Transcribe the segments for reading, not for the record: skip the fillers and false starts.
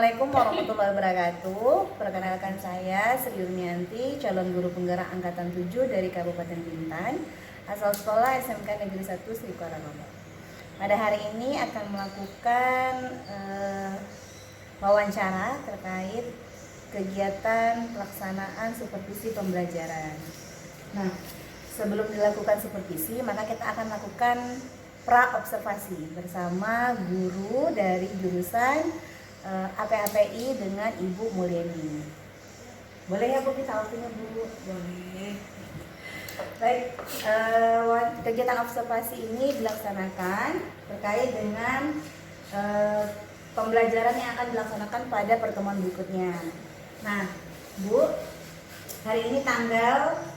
Assalamualaikum warahmatullahi wabarakatuh. Perkenalkan saya Sri Yurnianti, calon guru penggerak angkatan 7 dari Kabupaten Bintan, asal sekolah SMK Negeri 1 Sri Kuala. Pada hari ini akan melakukan wawancara terkait kegiatan pelaksanaan supervisi pembelajaran. Nah, sebelum dilakukan supervisi, maka kita akan lakukan pra-observasi bersama guru dari jurusan APAPI dengan Ibu Mulyani. Boleh ya Bu, kita waktunya Bu? Boleh. Baik, kegiatan observasi ini dilaksanakan terkait dengan pembelajaran yang akan dilaksanakan pada pertemuan berikutnya. Nah, Bu, hari ini tanggal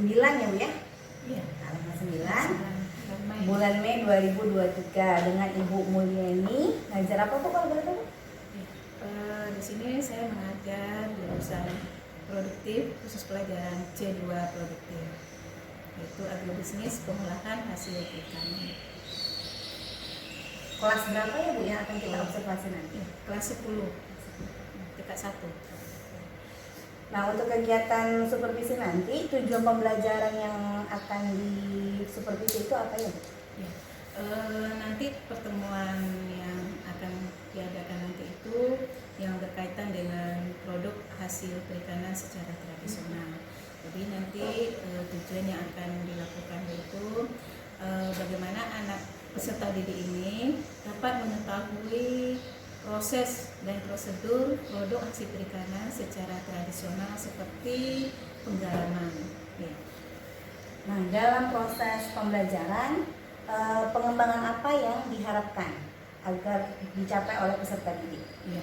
9 ya Bu ya? Iya. Tanggal 9 bulan Mei 2023 dengan Ibu Mulyani. Ngajar apa Bu kalau boleh tahu? Di sini saya mengajar jurusan produktif khusus pelajaran C2 produktif, yaitu agrobisnis pengolahan hasil perikanan. Kelas berapa ya Bu yang akan kita observasi nanti? Kelas 10, tingkat 1. Nah, untuk kegiatan supervisi nanti, tujuan pembelajaran yang akan disupervisi itu apa ya Bu? Ya. Nanti pertemuan yang akan diadakan nanti itu yang berkaitan dengan produk hasil perikanan secara tradisional. Jadi nanti tujuan yang akan dilakukan itu bagaimana anak peserta didik ini dapat mengetahui proses dan prosedur produk hasil perikanan secara tradisional seperti penggaraman. Ya. Nah, dalam proses pembelajaran, pengembangan apa yang diharapkan agar dicapai oleh peserta didik? Ya.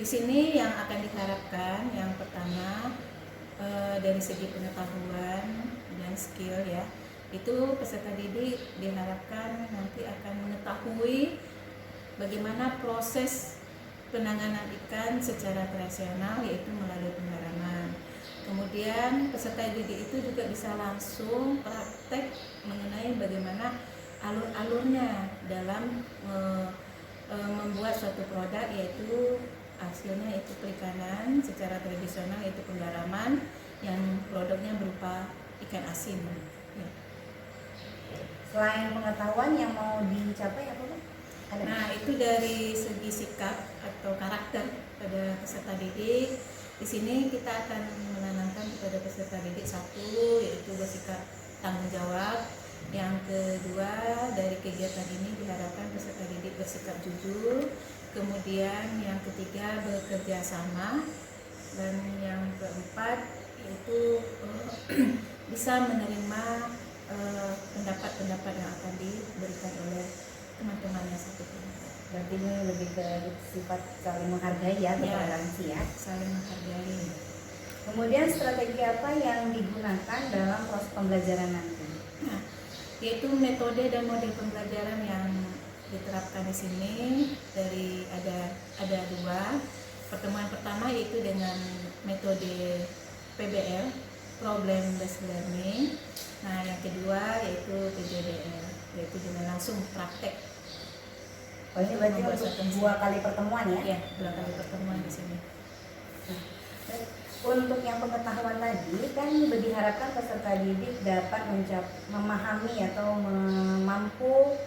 Di sini yang akan diharapkan yang pertama dari segi pengetahuan dan skill ya, itu peserta didik diharapkan nanti akan mengetahui bagaimana proses penanganan ikan secara tradisional, yaitu melalui penggaraman. Kemudian peserta didik itu juga bisa langsung praktek mengenai bagaimana alur-alurnya dalam membuat suatu produk, yaitu hasilnya itu perikanan secara tradisional, yaitu penggaraman yang produknya berupa ikan asin. Ya. Selain pengetahuan yang mau dicapai apa Bu? Nah, itu dari segi sikap atau karakter pada peserta didik. Di sini kita akan menanamkan kepada peserta didik satu, yaitu bersikap tanggung jawab. Yang kedua, dari kegiatan ini diharapkan peserta didik bersikap jujur. Kemudian yang ketiga, bekerja sama. Dan yang keempat, yaitu bisa menerima pendapat-pendapat yang akan diberikan oleh teman-temannya satu kelompok. Berarti ini lebih ke sifat saling menghargai ya, toleransi ya. Saling menghargai. Kemudian strategi apa yang digunakan dalam proses pembelajaran nanti? Nah, yaitu metode dan model pembelajaran yang diterapkan di sini dari ada dua. Pertemuan pertama yaitu dengan metode PBL, Problem Based Learning. Nah, yang kedua yaitu PJDL, yaitu dengan langsung praktek. Oh, ini berarti untuk 2 kali pertemuan ya? Iya, 2 kali pertemuan di sini. Nah, untuk yang pengetahuan tadi kan diharapkan peserta didik dapat memahami atau mampu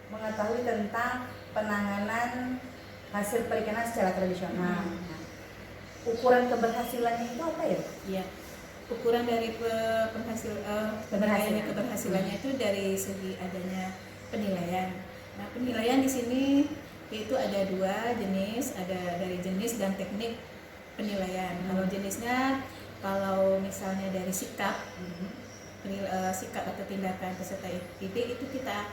mengetahui tentang penanganan hasil perikanan secara tradisional. Nah, ukuran keberhasilannya itu apa ya? Iya. Ukuran dari keberhasilannya itu dari segi adanya penilaian. Nah, penilaian di sini yaitu ada 2 jenis, ada dari jenis dan teknik penilaian. Kalau jenisnya, kalau misalnya dari sikap, sikap atau tindakan peserta didik itu kita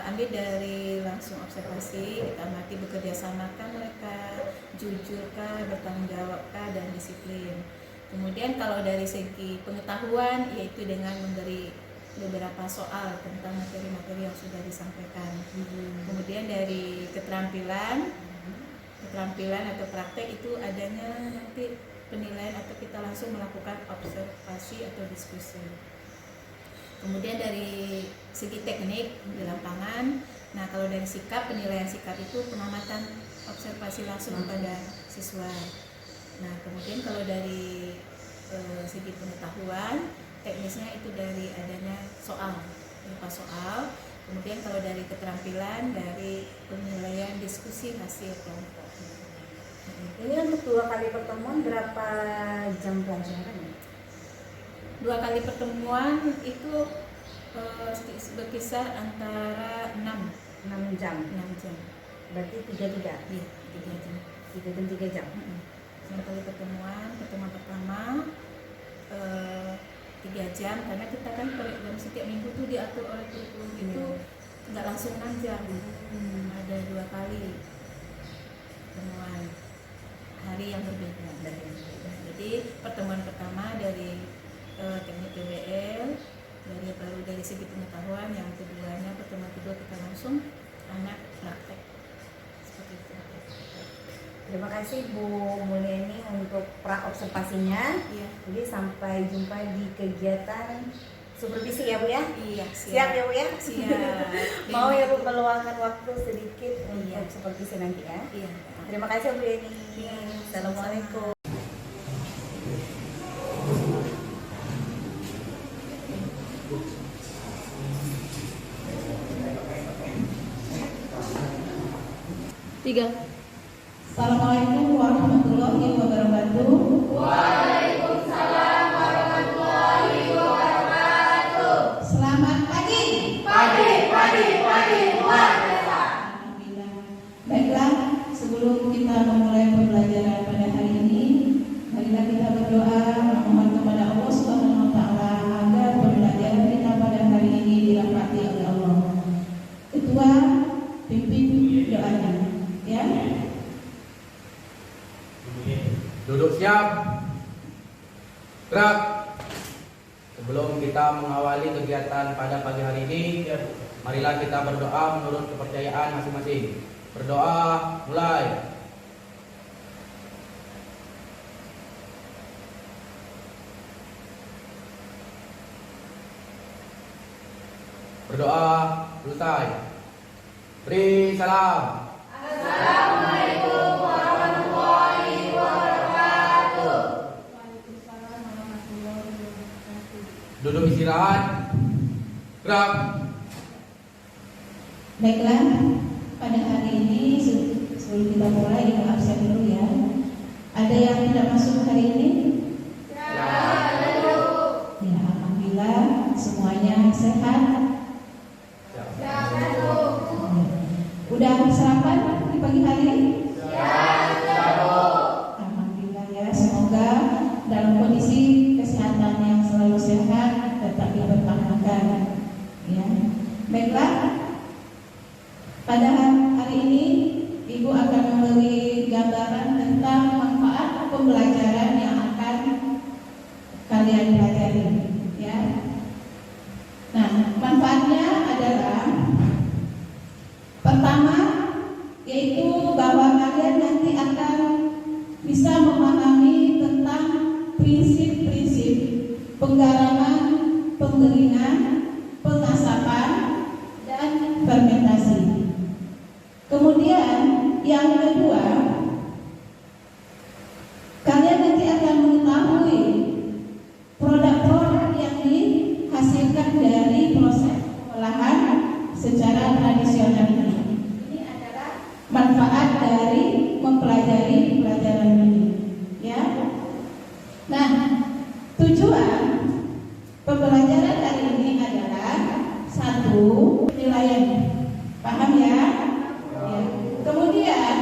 ambil dari langsung observasi, kita amati bekerja samakah mereka, jujurkah, bertanggung jawabkah, dan disiplin. Kemudian kalau dari segi pengetahuan, yaitu dengan memberi beberapa soal tentang materi-materi yang sudah disampaikan. Kemudian dari keterampilan atau praktek itu adanya nanti penilaian atau kita langsung melakukan observasi atau diskusi. Kemudian dari segi teknik di lapangan, nah kalau dari sikap, penilaian sikap itu pengamatan observasi langsung kepada siswa. Nah kemudian kalau dari segi pengetahuan, teknisnya itu dari adanya soal, berupa soal. Kemudian kalau dari keterampilan, dari penilaian diskusi hasil kelompok. Ini untuk 2 kali pertemuan berapa jam pelajaran? 2 kali pertemuan itu berkisar antara 6 jam. 6 jam. Berarti 3 Iya, 3 jam. 3 jam. 2 kali pertemuan pertama 3 jam, karena kita kan dalam setiap minggu tuh diatur oleh kurikulum itu nggak langsung 6 jam. Ada 2 kali pertemuan hari yang berbeda. Jadi pertemuan pertama dari teknik PBL, dari segi pengetahuan, yang keduanya pertemuan kedua kita langsung anak praktek seperti itu. Terima kasih Bu Mulyani untuk pra-observasinya. Iya. Jadi sampai jumpa di kegiatan supervisi ya Bu ya? Iya, Siap ya Bu ya? Siap. Mau ya Bu meluangkan waktu sedikit Iya. untuk supervisi nanti ya? Iya. Terima kasih Bu Yani. Iya. Assalamualaikum. Assalamualaikum warahmatullahi wabarakatuh. Waalaikumsalam warahmatullahi wabarakatuh. Selamat pagi. Pagi luar biasa. Alhamdulillah. Baiklah, sebelum kita memulai pembelajaran pada hari ini, marilah kita berdoa memohon kepada Allah Subhanahu wa taala agar pembelajaran kita pada hari ini dirahmati oleh Allah. Ketua, pimpin doanya, ya. Duduk siap. Gerak. Sebelum kita mengawali kegiatan pada pagi hari ini, marilah kita berdoa menurut kepercayaan masing-masing. Berdoa, mulai. Berdoa, selesai. Beri salam. Assalamualaikum warahmatullahi wabarakatuh. Waalaikumsalam warahmatullahi wabarakatuh. Duduk istirahat. Gerak. Baiklah, pada hari ini sebelum kita mulai kita absen dulu ya. Ada yang tidak masuk hari ini? Ya, alhamdulillah semuanya sehat. Udah sarapan di pagi hari? Alhamdulillah ya, semoga dalam kondisi kesehatan yang selalu sehat tetap dipertahankan. Ya, baiklah. Pada hari ini Ibu akan memberi gambaran tentang manfaat pembelajaran yang akan kalian pelajari. Ya. Nah, manfaatnya adalah pertama, yaitu bahwa kalian nanti akan bisa memahami tentang prinsip-prinsip penggaraman, pengeringan, pengasapan, dan fermentasi. Kemudian yang kedua, kalian nanti akan mengetahui produk-produk yang dihasilkan dari proses pengolahan secara tradisional ini. Ini adalah manfaat dari mempelajari pelajaran ini, ya. Nah, tujuan pembelajaran hari ini adalah satu, penilaian. Paham ya? Ya. Kemudian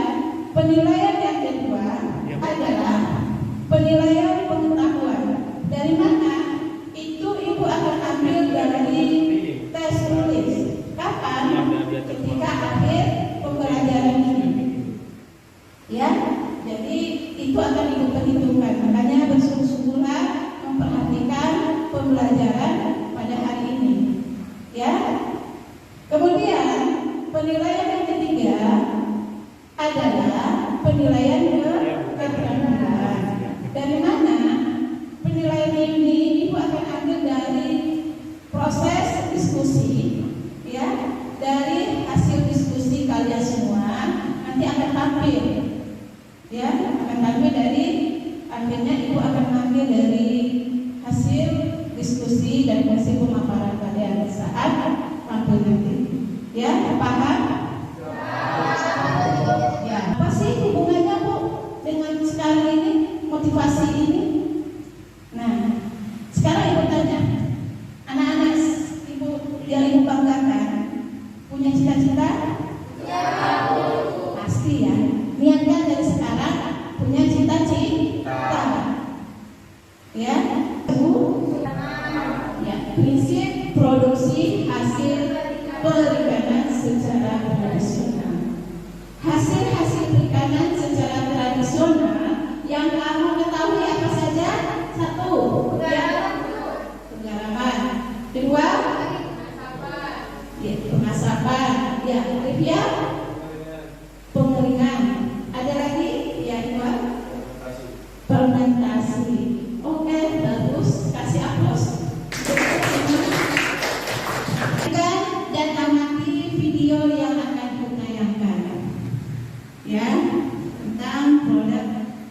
penilaian yang kedua adalah penilaian pengetahuan. Dari mana? Itu Ibu akan ambil dari tes tulis. Kapan? Ketika akhir pembelajaran ini. Ya, jadi itu akan Ibu perhitungkan. Makanya bersungguh-sungguhlah memperhatikan pembelajaran pada hari ini. Ya. Kemudian penilaian yang ketiga adalah penilaian keterampilan. Dari mana? Penilaian ini Ibu akan ambil dari proses akhirnya Ibu akan mengambil dari hasil diskusi dan hasil pemaparan kalian saat tampil nanti. Ya, paham? Ya, apa sih hubungannya Bu dengan sekarang ini, motivasi ini? Nah, sekarang Ibu tanya, anak-anak Ibu yang Ibu banggakan punya cita-cita? Pasti ya. Niatkan dari sekarang punya cita-cita. Ya, Bu. Ya, prinsip produksi hasil perikanan secara tradisional. Hasil-hasil perikanan secara tradisional yang kamu ketahui apa saja? Satu, penggaraman. Kedua, ya, pengasapan. Ya, ketiga, pengeringan. Ada lagi? Ya, dua, fermentasi. Oke, bagus. Kasih aplaus. Dan amati video yang akan ditayangkan, ya, tentang produk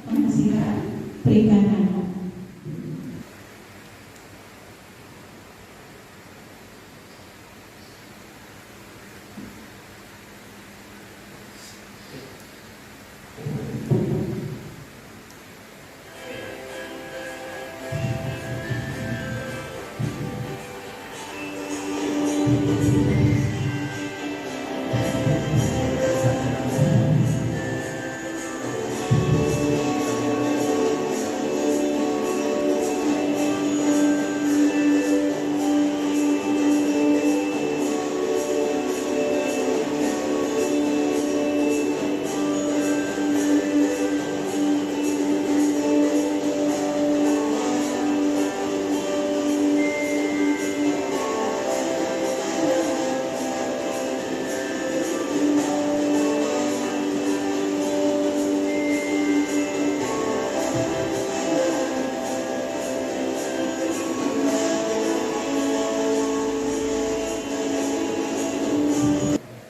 penghasilan perikanan.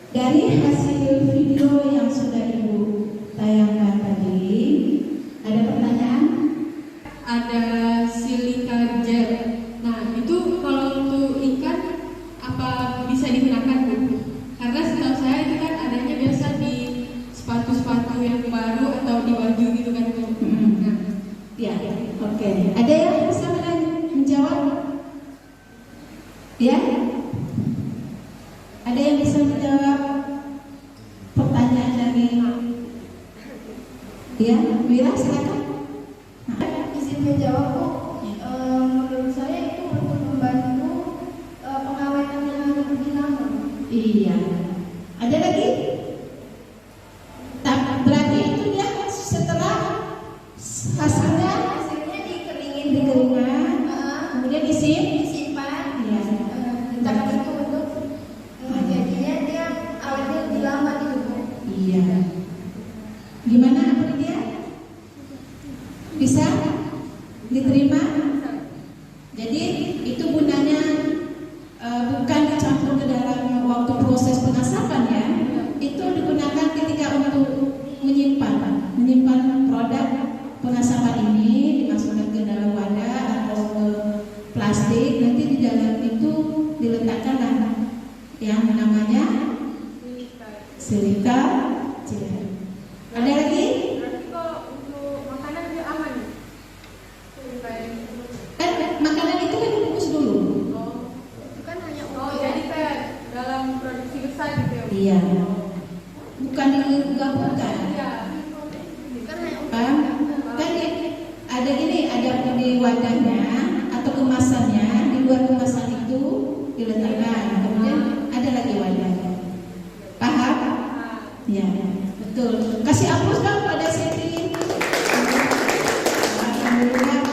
Dari hasil video yang sudah Ibu tayangkan tadi, ada pertanyaan? Ada silika gel. Nah, itu kalau untuk ikan apa bisa digunakan, Bu? Karena setahu saya itu kan adanya biasa di sepatu-sepatu yang baru atau di baju gitu kan, Bu. Nah, Ya, oke. Ada yang bisa menjawab? Ya? Ada yang bisa menjawab pertanyaan dari? Ya, Mira, silakan. Izin menjawab, Bu. Menurut saya itu untuk membantu pengawetan yang lebih lama. Iya. Ada lagi? Berarti itu dia setelah hasilnya dikeringkan, kemudian disimpan. Iya. Tapi itu untuk jadinya dia awetnya lebih lama gitu, Bu. Iya. Gimana dia? Bisa diterima? Jadi itu gunanya bukan dicampur ke dalam waktu proses pengasapan ya. Itu digunakan ketika untuk menyimpan produk pengasapan ini, dimasukkan ke dalam wadah atau ke plastik. Nanti di dalam itu diletakkanlah yang namanya silika gel. Ada lagi? berarti kok untuk makanan dia aman? Kan makanan itu kan dibungkus dulu. Itu kan hanya Jadi kayak dalam produksi besar gitu ya? Iya. Bukan digabungkan. Iya. kan hanya Kan ada gini, ada di wadahnya atau kemasannya, di luar kemasan itu diletakkan. Kemudian ada lagi wadahnya. Paham? Ya, betul. Kasih aplaus dong pada Siti. Alhamdulillah,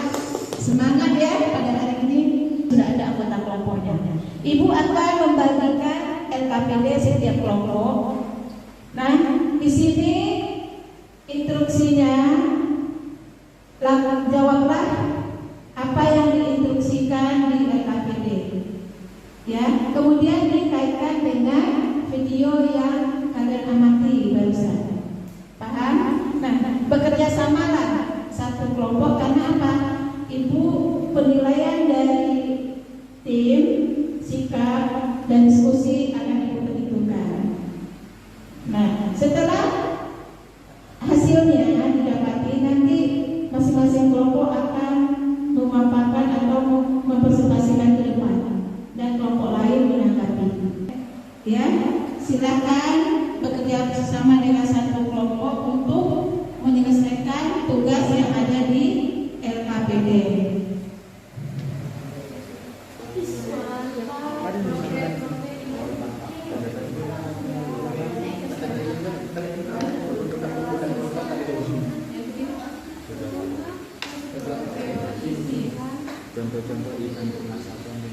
semangat ya pada hari ini sudah ada anggota kelompoknya. Ibu akan membagikan LKPD setiap kelompok. Nah, di sini instruksinya, jawablah apa yang diinstruksikan di LKPD. Ya, kemudian dikaitkan dengan video yang kalian amati barusan. Paham? Nah, bekerja samalah satu kelompok Karena apa? Ibu penilaian dari tim, sikap, dan diskusi akan ibu perhitungkan. Nah, setelah hasilnya didapati, nanti masing-masing kelompok akan memaparkan atau mempresentasikan ke depan dan kelompok lain menanggapi. Ya, silakan bekerja bersama dengan satu kelompok untuk menyelesaikan tugas yang ada di LKPD. Contoh-contoh event pengasapan dan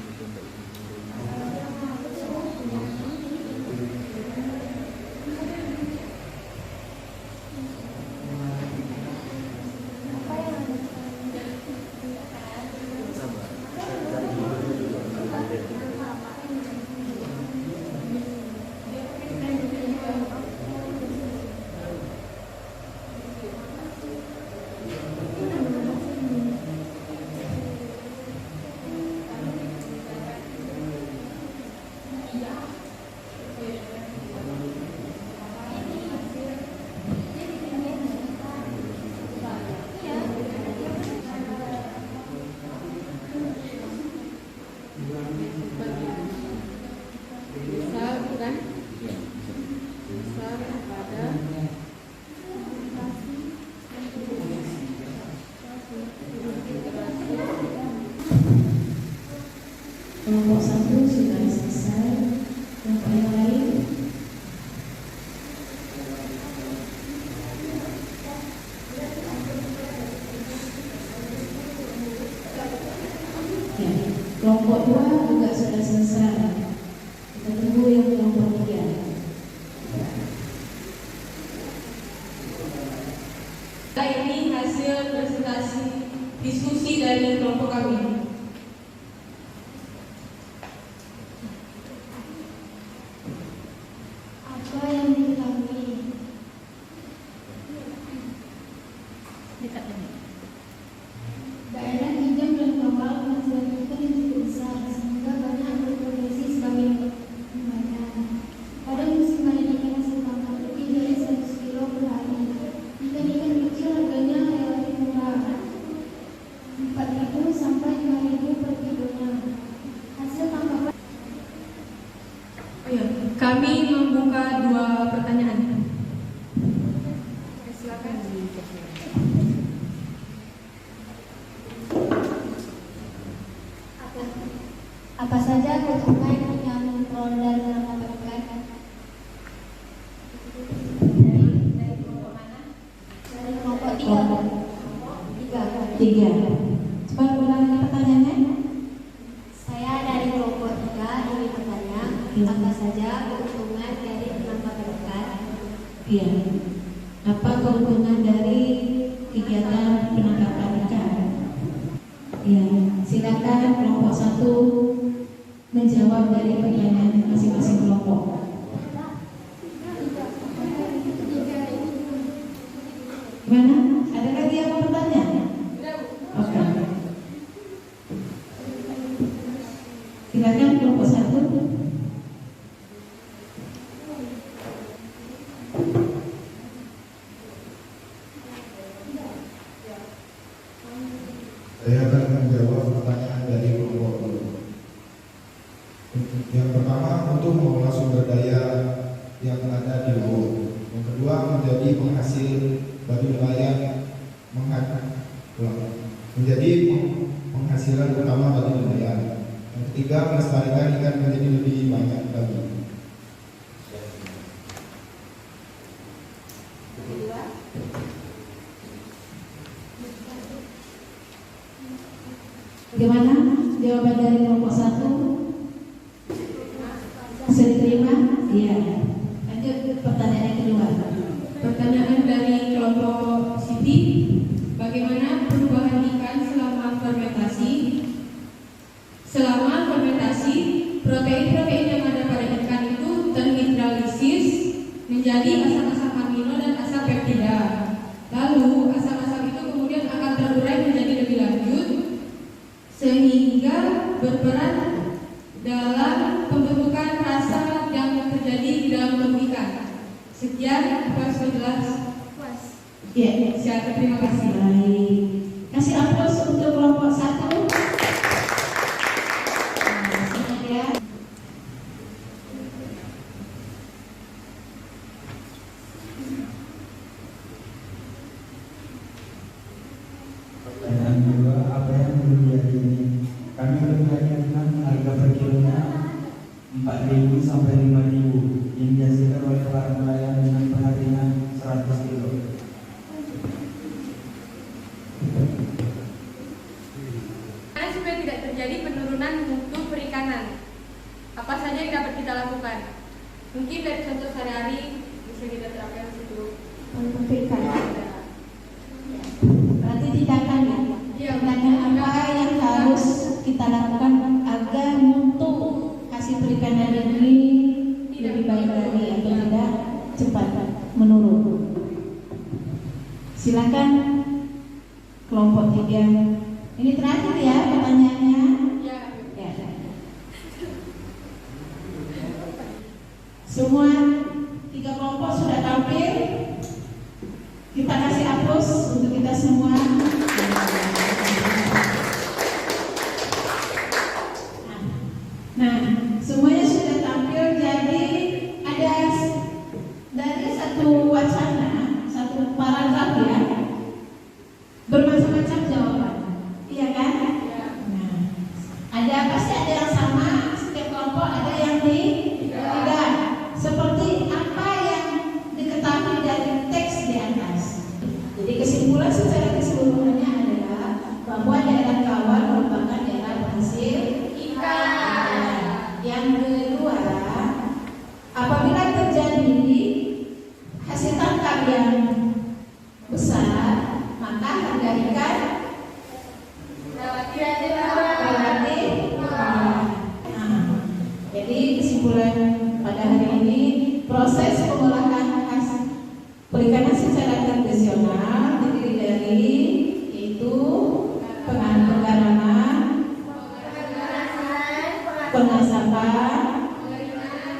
Kelompok satu sudah selesai. Kelompok yang lain. Ya, kelompok 2 juga sudah selesai. Kita tunggu yang kelompok 3. Ini hasil presentasi diskusi dari kelompok kami. Apa yang diketahui? Daerah Kijang dan Kawal menghasilkan ikan yang cukup besar sehingga banyak berproduksi sebagai makanan. Pada musim panen ikan hasil tangkap lebih dari 100 kilo per hari. Ikan-ikan kecil harganya relatif murah, 4.000 sampai 5.000 per kilonya. Hasil tangkapan. Oh ya, kami membuka 2 pertanyaan. Silakan. Apa saja keuntungan yang memperoleh dari penangkapan ikan? Dari kelompok mana? Dari kelompok 3. 3. Coba ulangi pertanyaannya. Saya dari kelompok 3 ingin bertanya, apa saja keuntungan dari penangkapan ikan? Iya. Apa keuntungan dari kegiatan penangkapan ikan? Iya. Silakan kelompok 1 menjawab dari pertanyaan masing-masing kelompok. Gimana? Ada lagi yang mau bertanya? Oke. Silakan kelompok 1. Saya akan menjawab pertanyaan dari kelompok 2. Yang pertama, untuk mengolah sumber daya yang ada di luar. Yang kedua, menjadi penghasil bagi nelayan, menjadi penghasilan utama bagi nelayan. Yang ketiga, melestarikan ikan menjadi lebih banyak lagi. Bagaimana jawaban dari kelompok 1? Bisa diterima? Iya. Lanjut pertanyaan yang kedua. Pertanyaan dari kelompok Siti, bagaimana perubahan ikan selama fermentasi? Selama fermentasi, protein-protein yang ada pada ikan itu terhidrolisis menjadi asam-asam amino dan asam peptida. Lalu asam-asam itu kemudian akan terurai menjadi berperan dalam pembentukan rasa yang terjadi di dalam tubuh ikan. Sekian, puas jelas. Ya, Siap, terima kasih. baik. Kasih aplaus untuk kelompok 1. Ya. Pertanyaan kedua, apa yang belum diyakini? Kami belum meyakinkan harga per kilonya 4.000 sampai 5.000 yang dihasilkan oleh para nelayan dengan perharinya 100 kilo. Supaya tidak terjadi penurunan mutu perikanan, apa saja yang dapat kita lakukan? Mungkin dari contoh sehari-hari bisa kita terapkan di situ. Berarti tindakan ya? Iya, Tindakan apa yang harus kita lakukan agar mutu hasil perikanan ini lebih baik lagi atau tidak cepat menurun? Silakan kelompok 3. Ini terakhir ya pertanyaannya. Ya. Ya. Semua 3 kelompok sudah tampil. Kita kasih aplaus untuk kita semua. Nah, semuanya sudah tampil. Jadi ada dari satu wacana, satu paragraf ya, bermacam-macam jawaban. Iya kan? Nah, ada pasti ada yang sama setiap kelompok, ada yang tidak. Seperti apa yang diketahui dari teks di atas. Jadi kesimpulan secara keseluruhannya adalah bahwa daerah Kawar merupakan daerah penghasil ikan. Yang kedua, apabila terjadi hasil tangkap yang besar, maka harga ikan relatif murah. Jadi kesimpulan pada hari ini, proses pengolahan hasil perikanan secara tradisional terdiri dari yaitu penggaraman, pengasapan,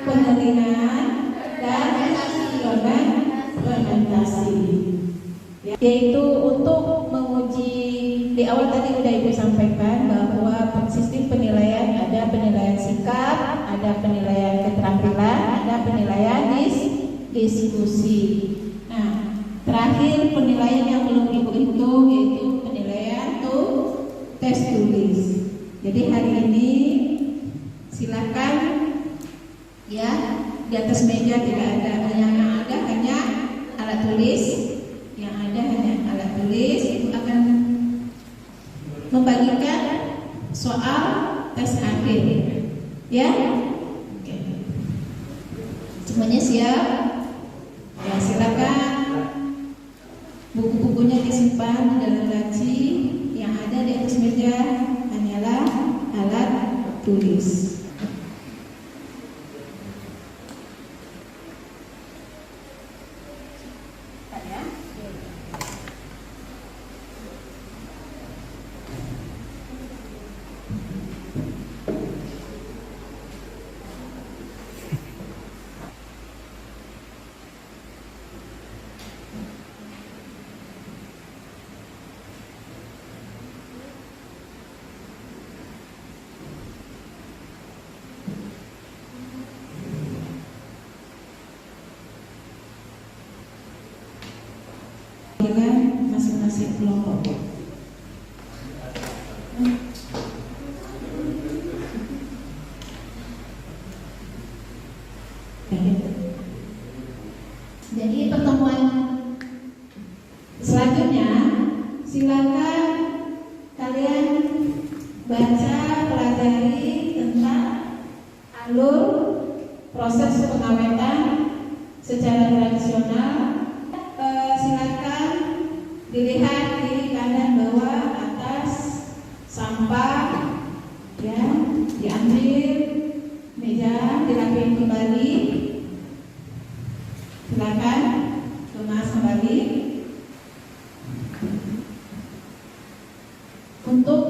pengeringan, dan fermentasi. Yaitu untuk menguji, di awal tadi sudah Ibu sampaikan bahwa sistem penilaian ada penilaian sikap, ada penilaian keterampilan, ada penilaian diskusi. Nah, terakhir penilaian yang belum Ibu hitung yaitu penilaian tes tulis. Jadi hari ini silakan ya, di atas meja tidak ada, yang ada hanya alat tulis, yang ada hanya alat tulis. Itu akan membagikan soal tes akhir ya. Oke. Semuanya siap? Ya, silakan buku-bukunya disimpan di dalam laci. Yang ada di atas meja hanyalah alat tulis. Dengan masing-masing kelompok. Jadi pertemuan selanjutnya silakan kalian baca, pelajari tentang alur proses pengawetan secara tradisional. Silakan dilihat kiri kanan bawah atas sampah ya, diambil meja, dirapiin kembali. Silakan kemas kembali. Untuk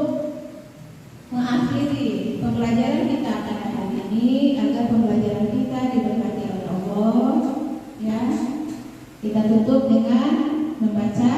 mengakhiri Allah. Ya, kita tutup dengan membaca